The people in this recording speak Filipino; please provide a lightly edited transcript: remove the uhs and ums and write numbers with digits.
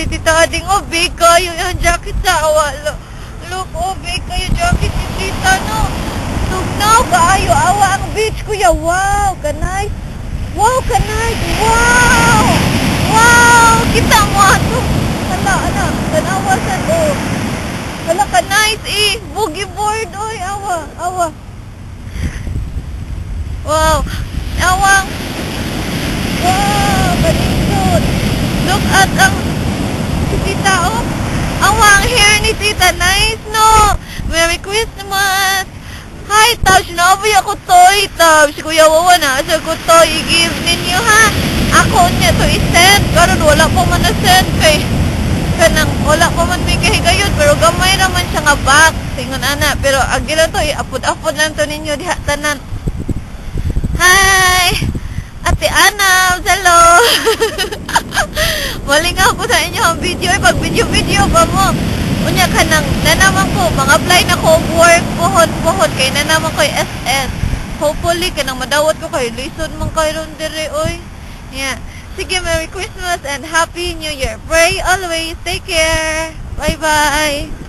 si Tita Ading. Oh, big kayo yung jacket sa awalo. Look, oh, big kayo jacket si Tita, no? Tugnaw, kaayo, awa ang beach, kuya. Wow, ka-nice. Wow, ka-nice. Wow! Wow! Kita mo ato. Hala, tanawa sa do. Hala, ka-nice, eh. Boogie board, oy, awa. Wow, awang. Wow, kanindot. Look at ang si Tita, oh. Awang hair ni Tita, nice, no? Merry Christmas. Hi, Tab. Sinabi ako toy, Tab. Si Kuya Wawa na. Sa ko toy, i-give ninyo, ha? Ako niya to i-send. Karon wala pa man na-send kay kanang wala pa man may kahigayon. Pero gamay naman siya nga box. Tingon, ana. Pero agila to, i-apod-apod lang to ninyo diha tanan. Hi! Ate Ana, hello! Malingaw ko sa inyo ang video. Pag video pa mo. Unya ka nang nanaman ko, mag-apply na ko work, puhon, kay nanaman ko yung SS. Hopefully, kanang madawat ko kayo. Listen man kayo ron dire, oy. Yeah. Sige, Merry Christmas and Happy New Year. Pray always. Take care. Bye-bye.